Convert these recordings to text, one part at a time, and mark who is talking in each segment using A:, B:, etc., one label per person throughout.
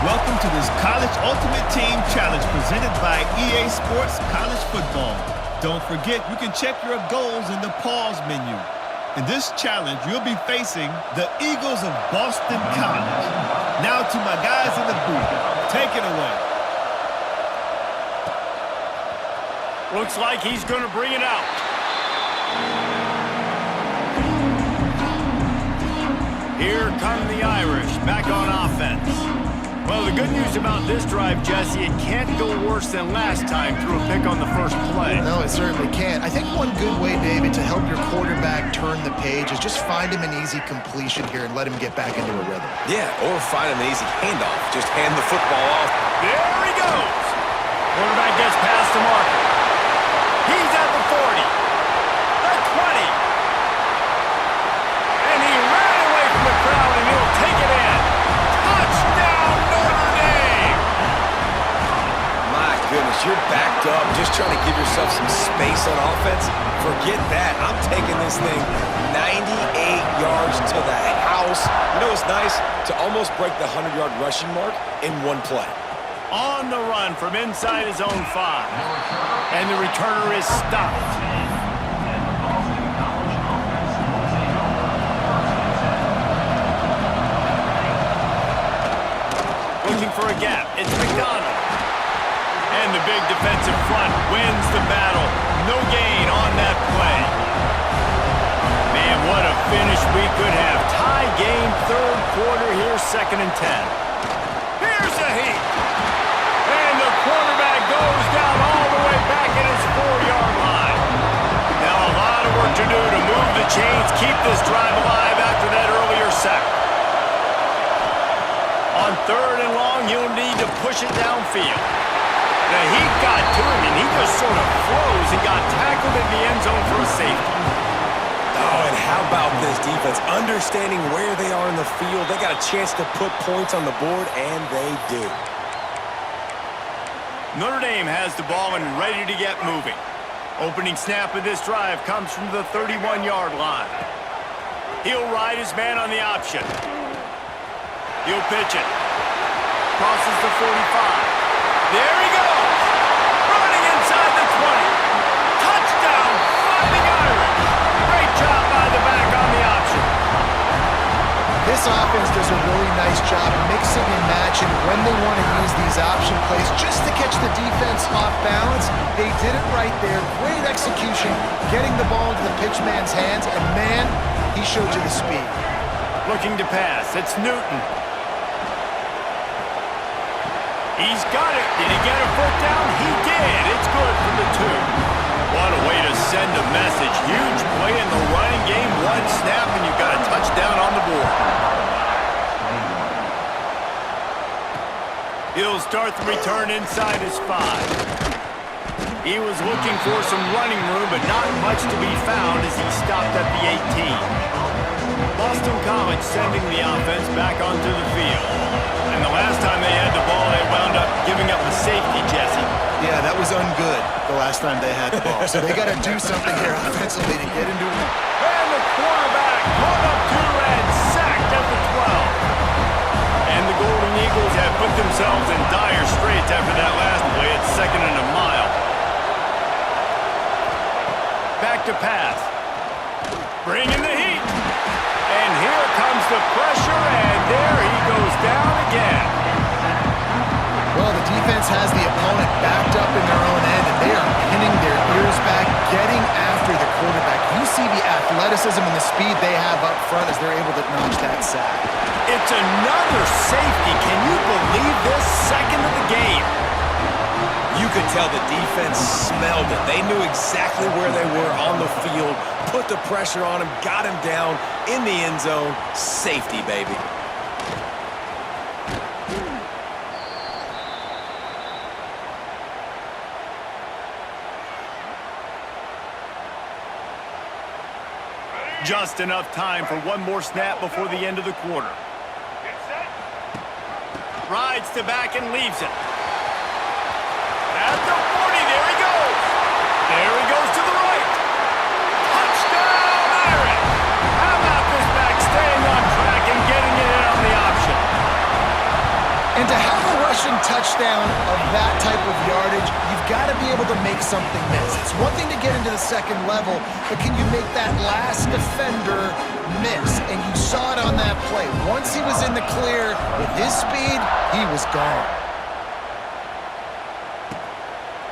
A: Welcome to this College Ultimate Team Challenge presented by EA Sports College Football. Don't forget, you can check your goals in the pause menu. In this challenge, you'll be facing the Eagles of Boston College. Now to my guys in the booth. Take it away.
B: Looks like he's going to bring it out. Here come the Irish, back on offense. Well, the good news about this drive, Jesse, it can't go worse than last time through a pick on the first play.
C: No, it certainly can't. I think one good way, David, to help your quarterback turn the page is just find him an easy completion here and let him get back into a rhythm.
D: Yeah, or find him an easy handoff. Just hand the football off.
B: There he goes. Quarterback gets past the marker. He's at the 40, the 20. And he ran away from the crowd, and he'll take it in. Touchdown, Notre Dame!
D: My goodness, you're backed up, just trying to give yourself some space on offense. Forget that. I'm taking this thing 98 yards to the house. You know what's nice? To almost break the 100-yard rushing mark in one play.
B: On the run from inside his own 5. And the returner is stopped. Looking for a gap. It's McDonald. And the big defensive front wins the battle. No gain on that play. Man, what a finish we could have. Tie game, third quarter here, 2nd and 10. Here's a heat. And the quarterback goes down all the way back at his 4-yard line. Now a lot of work to do to move the chains, keep this drive alive after that earlier sack. On 3rd and long, he'll need to push it downfield. The heat got to him, and he just sort of froze and got tackled in the end zone for a safety.
D: Oh, and how about this defense? Understanding where they are in the field. They got a chance to put points on the board, and they do.
B: Notre Dame has the ball and ready to get moving. Opening snap of this drive comes from the 31-yard line. He'll ride his man on the option. He'll pitch it. Crosses the 45. There he goes. Running inside the 20. Touchdown, Fighting Irish. Great job by the back on the option.
C: This offense does a really nice job mixing and matching when they want to use these option plays just to catch the defense off balance. They did it right there. Great execution, getting the ball into the pitch man's hands, and man, he showed you the speed.
B: Looking to pass. It's Newton. He's got it. Did he get a foot down? He did. It's good for the 2. What a way to send a message. Huge play in the running game. One snap, and you've got a touchdown on the board. He'll start the return inside his 5. He was looking for some running room, but not much to be found as he stopped at the 18. Boston College sending the offense back onto the field. And the last time they had the ball, they wound up giving up a safety, Jesse.
C: Yeah, that was ungood the last time they had the ball. So they got to do something here offensively to get into it.
B: And the quarterback caught up to and sacked at the 12. And the Golden Eagles have put themselves in dire straits after that last play. It's 2nd and a mile. Back to pass. Bringing the heat. And here comes the pressure, and there he goes down again.
C: Well, the defense has the opponent backed up in their own end, and they are pinning their ears back, getting after the quarterback. You see the athleticism and the speed they have up front as they're able to notch that sack.
B: It's another safety. Can you believe this? 2nd of the game.
D: You could tell the defense smelled it. They knew exactly where they were on the field, put the pressure on him, got him down in the end zone. Safety, baby.
B: Just enough time for one more snap before the end of the quarter. Rides to back and leaves it. At the 40, there he goes. There he goes to the right. Touchdown, Irish. How about this back staying on track and getting it in on the option?
C: And to have touchdown of that type of yardage, you've got to be able to make something miss. It's one thing to get into the second level, but can you make that last defender miss? And you saw it on that play. Once he was in the clear with his speed, he was gone.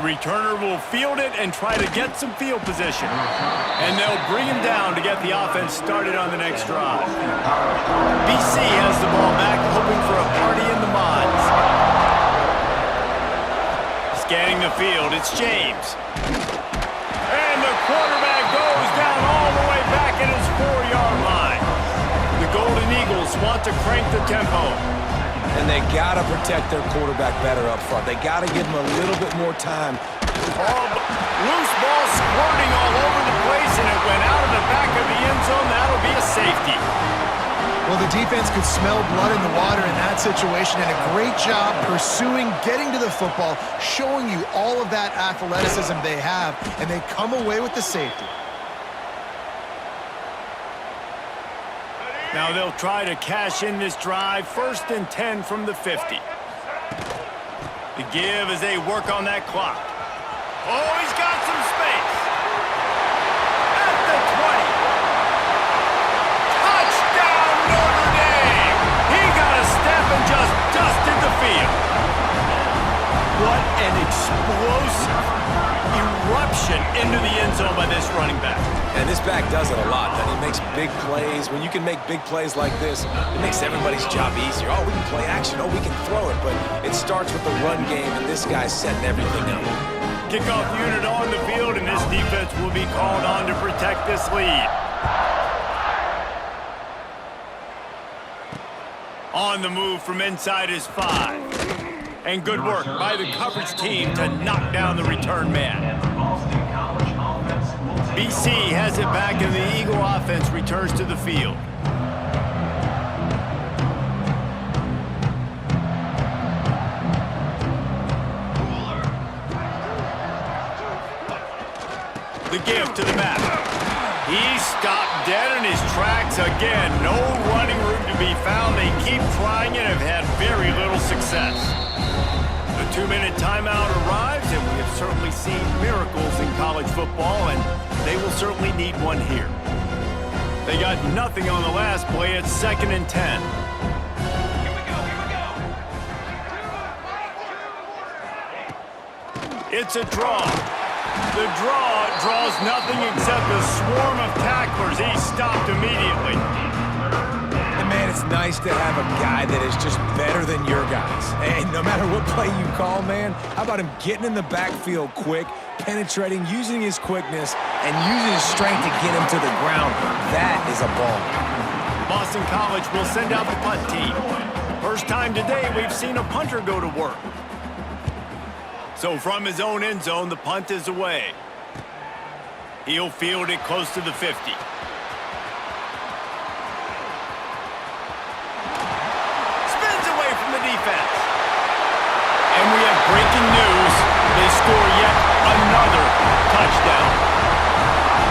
B: The returner will field it and try to get some field position. And they'll bring him down to get the offense started on the next drive. BC has the ball back, hoping for a party in the mods. Scanning the field, it's James. And the quarterback goes down all the way back at his 4-yard line. The Golden Eagles want to crank the tempo.
D: And they got to protect their quarterback better up front. They got to give him a little bit more time.
B: Loose ball squirting all over the place, and it went out of the back of the end zone. That'll be a safety.
C: Well, the defense could smell blood in the water in that situation, and a great job pursuing, getting to the football, showing you all of that athleticism they have, and they come away with the safety.
B: Now they'll try to cash in this drive. 1st and 10 from the 50. The give as they work on that clock. Oh, he's got some space. At the 20. Touchdown, Notre Dame. He got a step and just dusted the field. What an explosive eruption into the end zone by this running back.
D: And this back does it a lot. He makes big plays. When you can make big plays like this, it makes everybody's job easier. Oh, we can play action. Oh, we can throw it. But it starts with the run game, and this guy's setting everything up.
B: Kickoff unit on the field, and this defense will be called on to protect this lead. On the move from inside his 5. And good work by the coverage team to knock down the return man. BC has it back, and the Eagle offense returns to the field. The give to the back. He stopped dead in his tracks again. No running room to be found. They keep trying it and have had very little success. The 2-minute timeout arrives, and we have certainly seen miracles in college football, and they will certainly need one here. They got nothing on the last play. It's 2nd and 10. It's a draw. The draw draws nothing except a swarm of tacklers. He stopped immediately.
D: And man, it's nice to have a guy that is just better than your guys. Hey, no matter what play you call, man, how about him getting in the backfield quick, penetrating, using his quickness, and using his strength to get him to the ground. That is a ball.
B: Boston College will send out the punt team. First time today we've seen a punter go to work. So from his own end zone, the punt is away. He'll field it close to the 50. Spins away from the defense. And we have breaking news. They score yet another touchdown.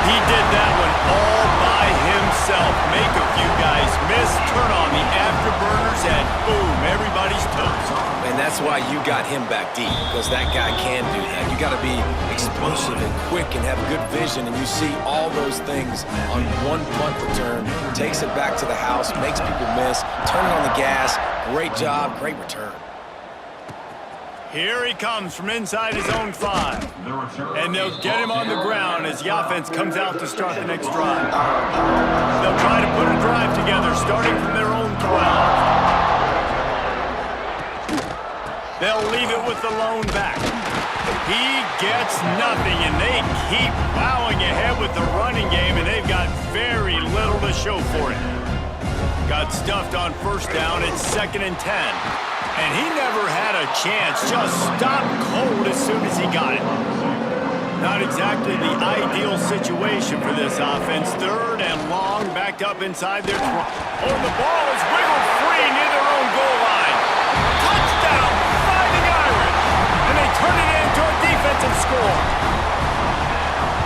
B: He did that one all by himself. Make a few guys miss, turn on the afterburners, and boom, everybody's toast.
D: And that's why you got him back deep, because that guy can do that. You got to be explosive and quick and have good vision, and you see all those things on one punt return. Takes it back to the house, makes people miss, turning on the gas. Great job, great return.
B: Here he comes from inside his own 5. And they'll get him on the ground as the offense comes out to start the next drive. They'll try to put a drive together starting from their own 12. They'll leave it with the lone back. He gets nothing, and they keep plowing ahead with the running game, and they've got very little to show for it. Got stuffed on 1st down. It's 2nd and 10. And he never had a chance, just stopped cold as soon as he got it. Not exactly the ideal situation for this offense. 3rd and long, backed up inside their 12. Oh, the ball is wiggled free near their own goal line. Touchdown, Fighting Irish. And they turn it into a defensive score.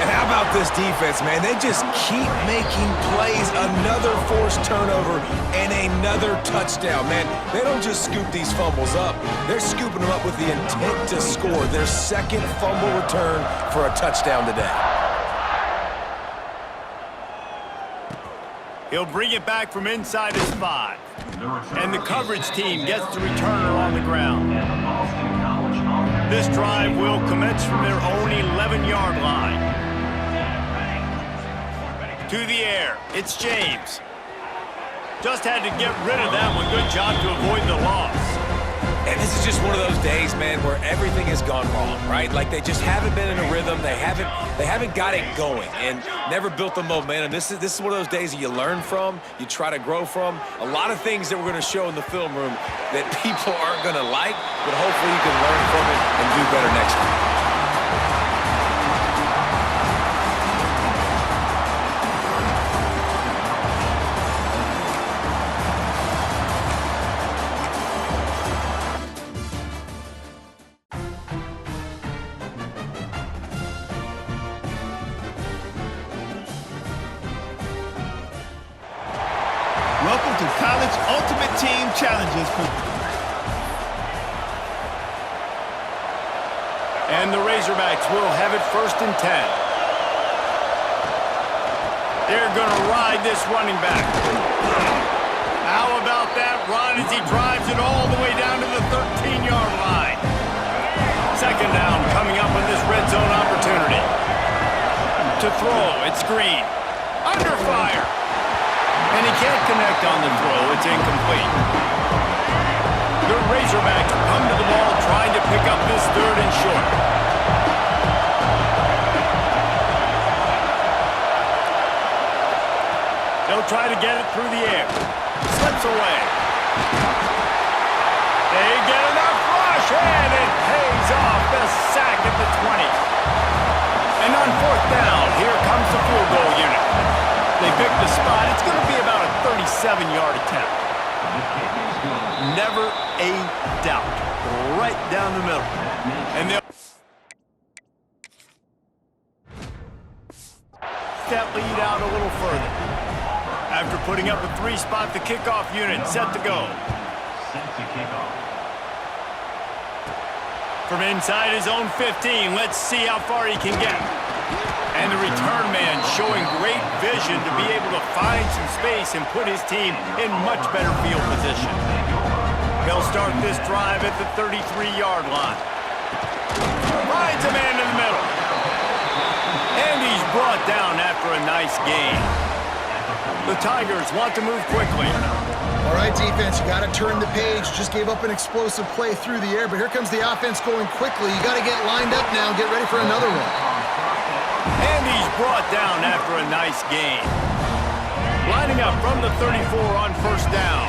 D: And how about this defense, man. They just keep making plays. Another forced turnover and another touchdown, man. They don't just scoop these fumbles up. They're scooping them up with the intent to score. Their second fumble return for a touchdown today.
B: He'll bring it back from inside his 5. And the coverage team gets the returner on the ground. This drive will commence from their own 11-yard line. To the air, it's James. Just had to get rid of that one. Good job to avoid the loss.
D: And this is just one of those days, man, where everything has gone wrong, right? Like they just haven't been in a rhythm. They haven't got it going and never built the momentum. This is one of those days that you learn from, you try to grow from. A lot of things that we're going to show in the film room that people aren't going to like, but hopefully you can learn from it and do better next time.
A: Welcome to College Ultimate Team Challenges.
B: And the Razorbacks will have it 1st and 10. They're going to ride this running back. How about that run as he drives it all the way down to the 13-yard line? 2nd down coming up on this red zone opportunity. To throw, it's Green. Under fire. And he can't connect on the throw. It's incomplete. The Razorbacks come to the ball trying to pick up this 3rd and short. They'll try to get it through the air. Slips away. They get enough rush, and it pays off. The sack at the 20. And on 4th down, here comes the field goal unit. They pick the spot. It's going to be about a 37-yard attempt. Never a doubt. Right down the middle. And they'll that lead out a little further. After putting up a 3-spot, the kickoff unit set to go. From inside his own 15, let's see how far he can get. And the return man showing great vision to be able to find some space and put his team in much better field position. They'll start this drive at the 33-yard line. Finds a man in the middle. And he's brought down after a nice gain. The Tigers want to move quickly.
C: All right, defense, you got to turn the page. Just gave up an explosive play through the air, but here comes the offense going quickly. You got to get lined up now and get ready for another one.
B: And he's brought down after a nice gain. Lining up from the 34 on 1st down.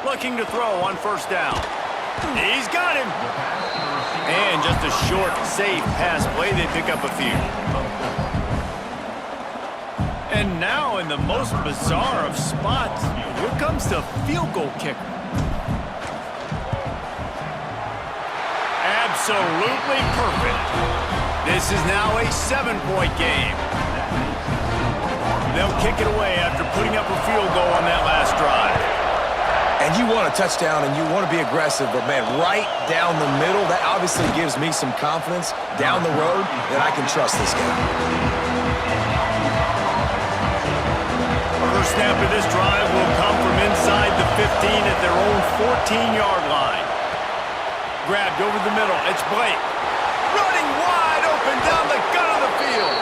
B: Looking to throw on 1st down. He's got him. And just a short, safe pass play. They pick up a few. And now in the most bizarre of spots, here comes the field goal kicker. Absolutely perfect. This is now a 7-point game. They'll kick it away after putting up a field goal on that last drive.
D: And you want a touchdown and you want to be aggressive, but man, right down the middle, that obviously gives me some confidence down the road that I can trust this guy.
B: First snap of this drive will come from inside the 15 at their own 14-yard line. Grabbed over the middle. It's Blake. Running wide open down the gut of the field.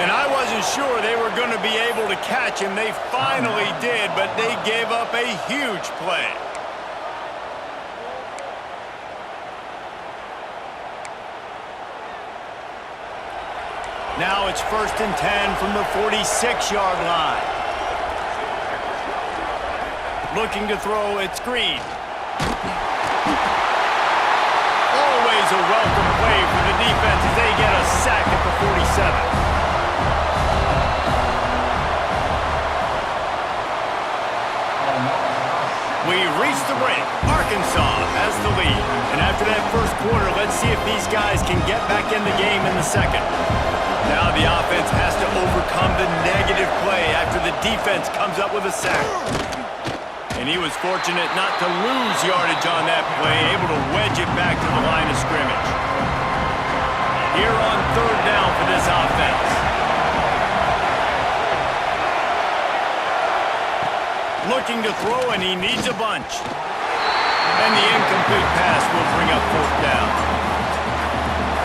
B: And I wasn't sure they were going to be able to catch him. They finally did, but they gave up a huge play. Now it's 1st and 10 from the 46-yard line. Looking to throw, it's Green. Always a welcome play for the defense as they get a sack at the 47. We reach the break. Let's see if these guys can get back in the game in the second. Now the offense has to overcome the negative play after the defense comes up with a sack. And he was fortunate not to lose yardage on that play, able to wedge it back to the line of scrimmage. Here on third down for this offense. Looking to throw, and he needs a bunch. And the incomplete pass will bring up fourth down.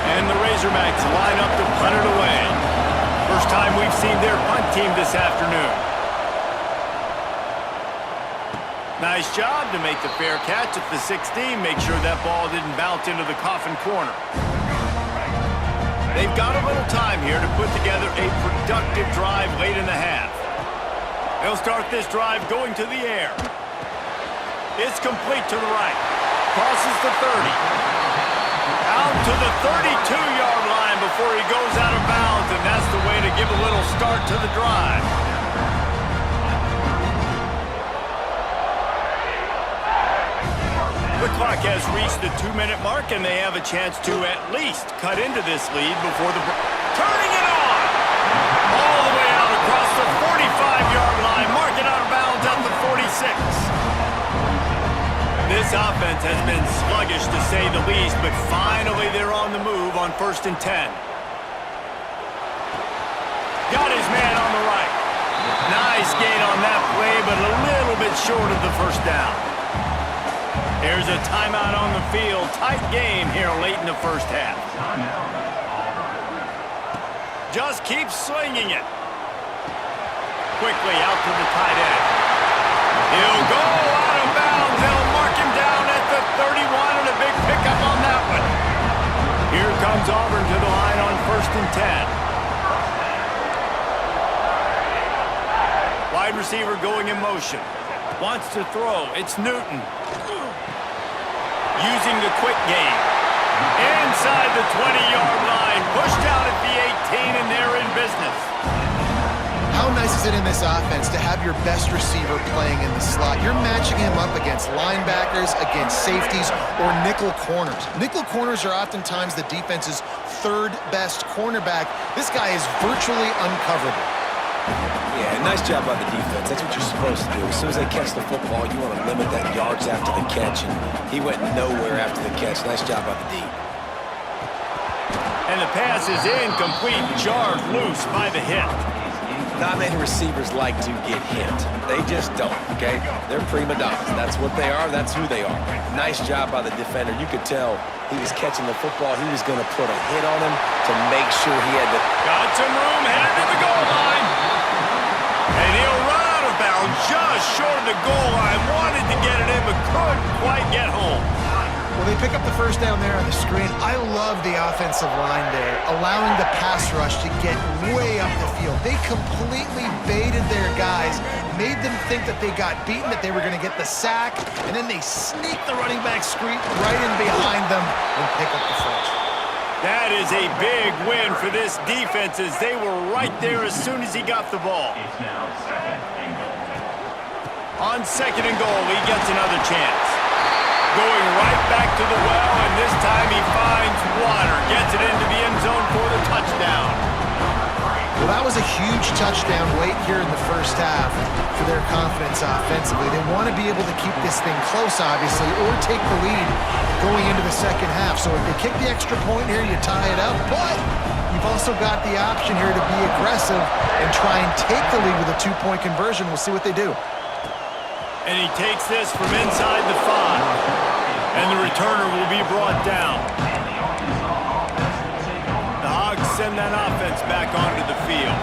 B: And the Razorbacks line up to punt it away. First time we've seen their punt team this afternoon. Nice job to make the fair catch at the 16. Make sure that ball didn't bounce into the coffin corner. They've got a little time here to put together a productive drive late in the half. They'll start this drive going to the air. It's complete to the right. Crosses the 30. Out to the 32-yard line before he goes out of bounds, and that's the way to give a little start to the drive. The clock has reached the 2-minute mark, and they have a chance to at least cut into this lead before the... Turning it on! All the way out across the 45-yard line, marking out of bounds at the 46. This offense has been sluggish to say the least, but finally they're on the move on 1st and 10. Got his man on the right. Nice gain on that play, but a little bit short of the first down. There's a timeout on the field. Tight game here late in the first half. Just keep slinging it. Quickly out to the tight end. He'll go out of bounds. They'll mark him down at the 31, and a big pickup on that one. Here comes Auburn to the line on 1st and 10. Wide receiver going in motion. Wants to throw. It's Newton. Using the quick game. Inside the 20-yard line. Pushed out at the 18, and they're in business.
C: How nice is it in this offense to have your best receiver playing in the slot? You're matching him up against linebackers, against safeties, or nickel corners. Nickel corners are oftentimes the defense's third best cornerback. This guy is virtually uncoverable.
D: Yeah, nice job by the defense. That's what you're supposed to do. As soon as they catch the football, you want to limit that yards after the catch, and he went nowhere after the catch. Nice job by the D.
B: And the pass is incomplete, jarred loose by the hit.
D: Not many receivers like to get hit. They just don't, okay? They're prima donnas. That's what they are. That's who they are. Nice job by the defender. You could tell he was catching the football. He was going to put a hit on him to make sure he had to...
B: Got some room, headed to the goal line. And he'll run out of bounds just short of the goal line. Wanted to get it in, but couldn't quite get home.
C: Well, they pick up the first down there on the screen. I love the offensive line there, allowing the pass rush to get way up the field. They completely baited their guys, made them think that they got beaten, that they were going to get the sack, and then they sneak the running back screen right in behind them and pick up the first.
B: That is a big win for this defense, as they were right there as soon as he got the ball. On 2nd and goal, he gets another chance. Going right back to the well, and this time he finds water. Gets it into the end zone for the touchdown.
C: Well, that was a huge touchdown late here in the first half for their confidence offensively. They want to be able to keep this thing close, obviously, or take the lead going into the second half. So if they kick the extra point here, you tie it up. But you've also got the option here to be aggressive and try and take the lead with a 2-point conversion. We'll see what they do.
B: And he takes this from inside the 5. And the returner will be brought down. The Hogs send that offense back onto the field.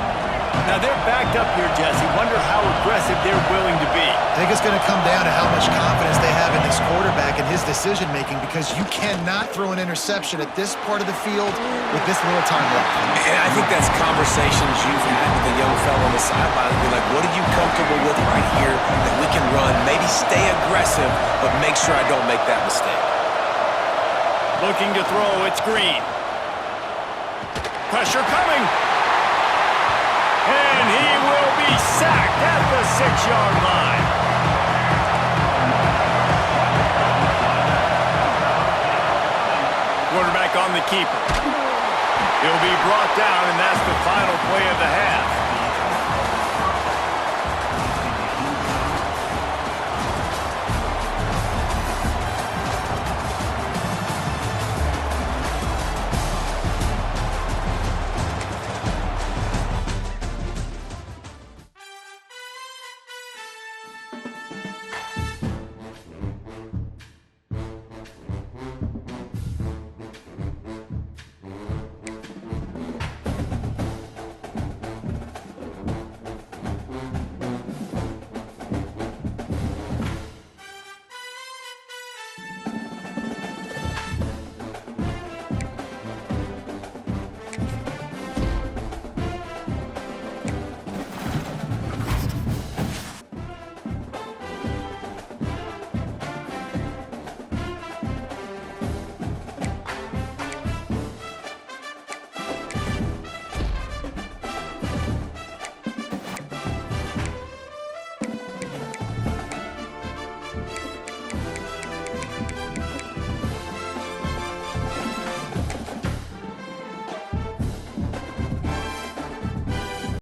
B: Now they're backed up here, Jesse. Wonder how aggressive they're willing to be.
C: I think it's going to come down to how much confidence they have in this quarterback and his decision-making, because you cannot throw an interception at this part of the field with this little time left.
D: And I think that's conversations you've had with the young fellow on the sideline. Be like, what are you comfortable with right here that we can run? Maybe stay aggressive, but make sure I don't make that mistake.
B: Looking to throw, it's Green. Pressure coming. And he will be sacked at the 6-yard line. Quarterback on the keeper. He'll be brought down, and that's the final play of the half.